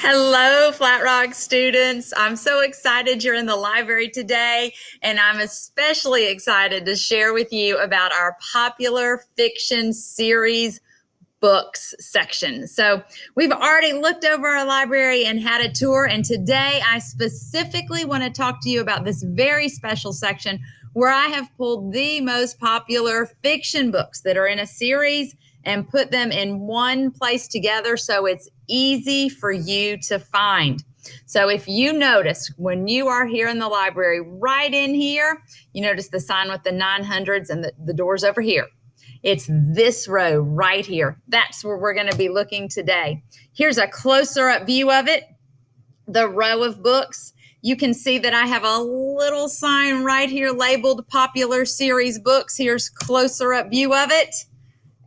Hello, Flat Rock students. I'm so excited you're in the library today, and I'm especially excited to share with you about our popular fiction series books section. So we've already looked over our library and had a tour, and today I specifically want to talk to you about this very special section where I have pulled the most popular fiction books that are in a series and put them in one place together so it's easy for you to find. So if you notice when you are here in the library, right in here, you notice the sign with the 900s and the doors over here. It's this row right here. That's where we're going to be looking today. Here's a closer up view of it, the row of books. You can see that I have a little sign right here labeled popular series books. Here's closer up view of it.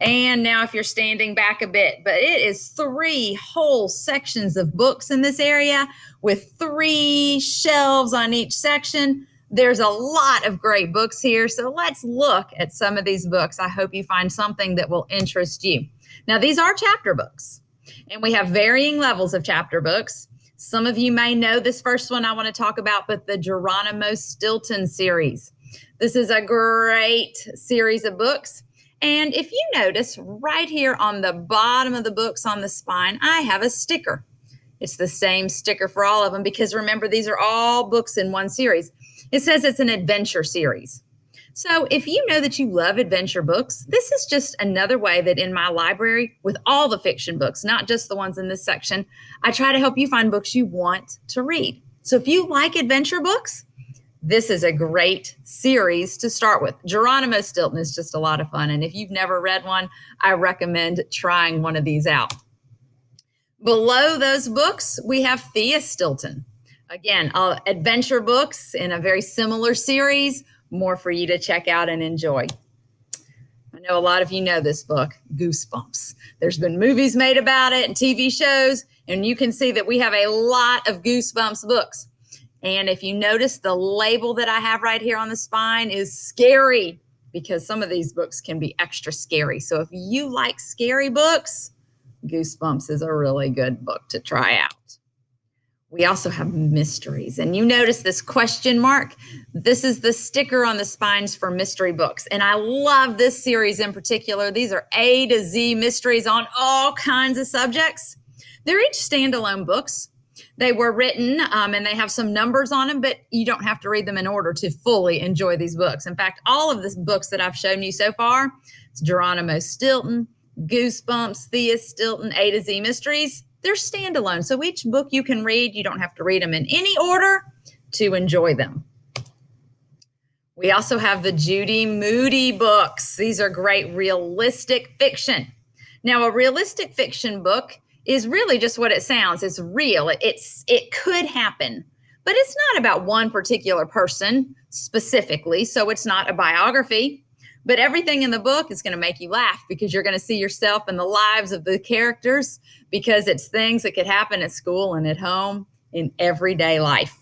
And now if you're standing back a bit, but it is 3 whole sections of books in this area with 3 shelves on each section. There's a lot of great books here. So let's look at some of these books. I hope you find something that will interest you. Now, these are chapter books, and we have varying levels of chapter books. Some of you may know this first one I want to talk about, but the Geronimo Stilton series. This is a great series of books. And if you notice right here on the bottom of the books on the spine, I have a sticker. It's the same sticker for all of them because remember, these are all books in one series. It says it's an adventure series. So if you know that you love adventure books, this is just another way that in my library with all the fiction books, not just the ones in this section, I try to help you find books you want to read. So if you like adventure books, this is a great series to start with. Geronimo Stilton is just a lot of fun. And if you've never read one, I recommend trying one of these out. Below those books, we have Thea Stilton. Again, adventure books in a very similar series, more for you to check out and enjoy. I know a lot of you know this book, Goosebumps. There's been movies made about it and TV shows, and you can see that we have a lot of Goosebumps books. And if you notice, the label that I have right here on the spine is scary because some of these books can be extra scary. So if you like scary books, Goosebumps is a really good book to try out. We also have mysteries. And you notice this question mark. This is the sticker on the spines for mystery books. And I love this series in particular. These are A to Z mysteries on all kinds of subjects. They're each standalone books. They were written and they have some numbers on them, but you don't have to read them in order to fully enjoy these books. In fact, all of the books that I've shown you so far, it's Geronimo Stilton, Goosebumps, Thea Stilton, A to Z Mysteries, they're standalone. So each book you can read, you don't have to read them in any order to enjoy them. We also have the Judy Moody books. These are great realistic fiction. Now, a realistic fiction book is really just what it sounds. It's real. It could happen, but it's not about one particular person specifically. So it's not a biography, but everything in the book is going to make you laugh because you're going to see yourself in the lives of the characters because it's things that could happen at school and at home in everyday life.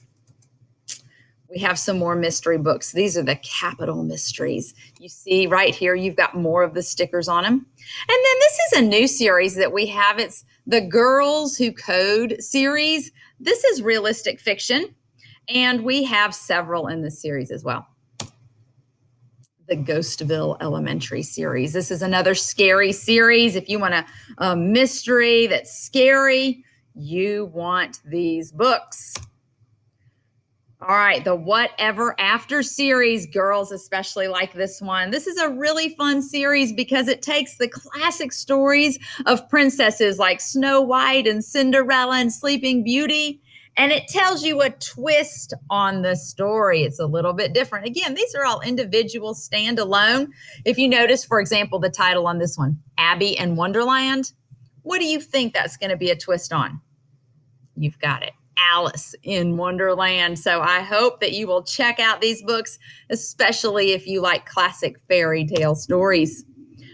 We have some more mystery books. These are the capital mysteries. You see right here, you've got more of the stickers on them. And then this is a new series that we have. It's the Girls Who Code series. This is realistic fiction, and we have several in this series as well. The Ghostville Elementary series. This is another scary series. If you want a mystery that's scary, you want these books. All right, the Whatever After series, girls especially like this one. This is a really fun series because it takes the classic stories of princesses like Snow White and Cinderella and Sleeping Beauty, and it tells you a twist on the story. It's a little bit different. Again, these are all individual standalone. If you notice, for example, the title on this one, Abby and Wonderland, what do you think that's going to be a twist on? You've got it. Alice in Wonderland. So I hope that you will check out these books, especially if you like classic fairy tale stories.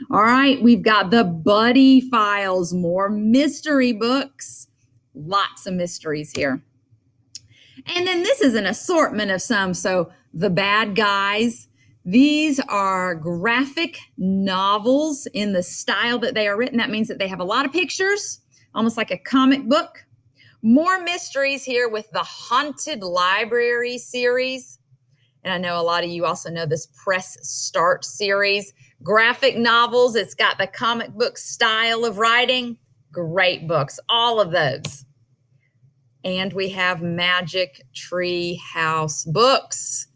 All right, we've got the Buddy Files, more mystery books. Lots of mysteries here. And then this is an assortment of some. So The Bad Guys. These are graphic novels in the style that they are written. That means that they have a lot of pictures, almost like a comic book. More mysteries here with the Haunted Library series. And I know a lot of you also know this Press Start series. Graphic novels, it's got the comic book style of writing. Great books, all of those. And we have Magic Tree House books.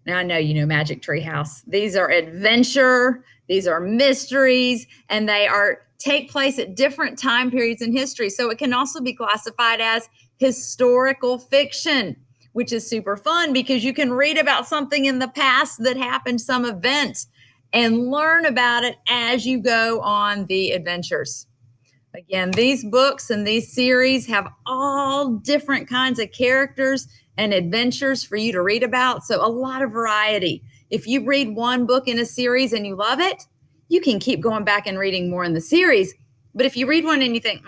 Now, I know you know Magic Tree House. These are adventure, these are mysteries, and they take place at different time periods in history. So it can also be classified as historical fiction, which is super fun because you can read about something in the past that happened, some event, and learn about it as you go on the adventures. Again, these books and these series have all different kinds of characters and adventures for you to read about. So a lot of variety. If you read one book in a series and you love it, you can keep going back and reading more in the series. But if you read one and you think,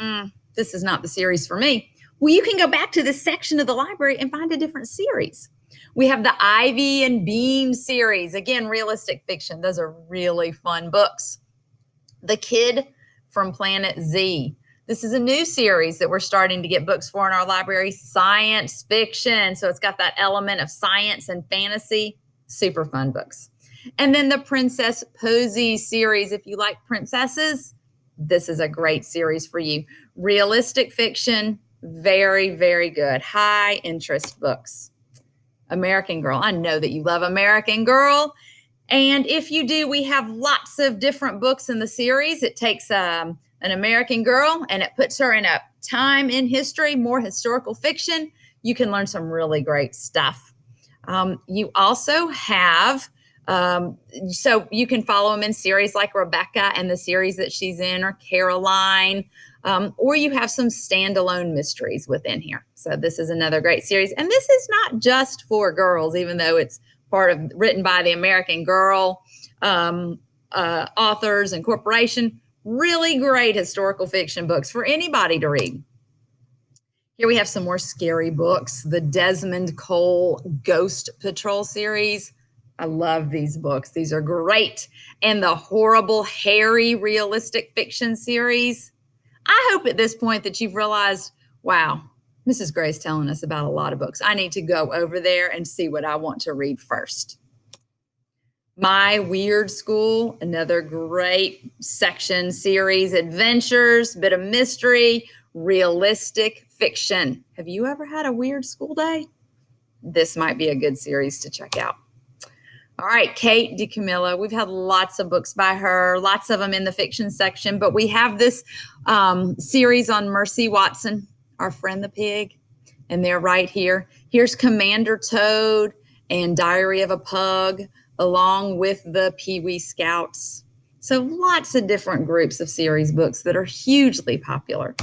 this is not the series for me, well, you can go back to this section of the library and find a different series. We have the Ivy and Beam series. Again, realistic fiction. Those are really fun books. The Kid from Planet Z. This is a new series that we're starting to get books for in our library, science fiction. So it's got that element of science and fantasy, super fun books. And then the Princess Posy series. If you like princesses, this is a great series for you. Realistic fiction, very, very good. High interest books. American Girl. I know that you love American Girl. And if you do, we have lots of different books in the series. It takes an American girl and it puts her in a time in history, more historical fiction. You can learn some really great stuff. You also have, so you can follow them in series like Rebecca and the series that she's in, or Caroline, or you have some standalone mysteries within here. So this is another great series. And this is not just for girls, even though it's written by the American Girl authors and corporation. Really great historical fiction books for anybody to read. Here we have some more scary books. The Desmond Cole Ghost Patrol series. I love these books. These are great. And the Horrible Harry realistic fiction series. I hope at this point that you've realized, wow, Mrs. Gray's telling us about a lot of books. I need to go over there and see what I want to read first. My Weird School, another great section series, adventures, bit of mystery, realistic fiction. Have you ever had a weird school day? This might be a good series to check out. All right, Kate DiCamillo. We've had lots of books by her, lots of them in the fiction section, but we have this series on Mercy Watson, Our Friend the Pig, and they're right here. Here's Commander Toad and Diary of a Pug, along with the Pee-wee Scouts. So lots of different groups of series books that are hugely popular.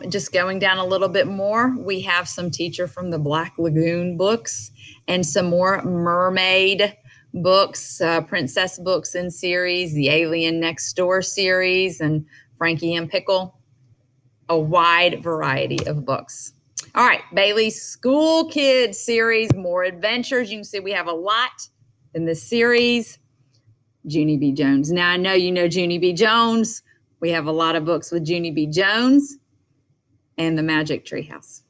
Just going down a little bit more, we have some Teacher from the Black Lagoon books and some more mermaid books, princess books in series, the Alien Next Door series, and Frankie and Pickle. A wide variety of books. All right, Bailey's School Kids series, more adventures. You can see we have a lot in this series. Junie B. Jones. Now, I know you know Junie B. Jones. We have a lot of books with Junie B. Jones and the Magic Tree House.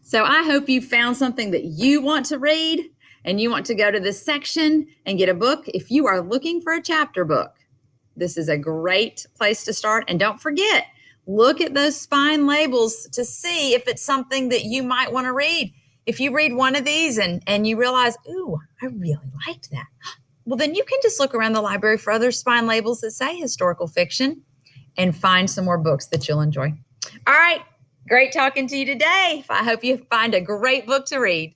So I hope you found something that you want to read and you want to go to this section and get a book. If you are looking for a chapter book, this is a great place to start. And don't forget, look at those spine labels to see if it's something that you might want to read. If you read one of these and you realize, ooh, I really liked that. Well, then you can just look around the library for other spine labels that say historical fiction and find some more books that you'll enjoy. All right, great talking to you today. I hope you find a great book to read.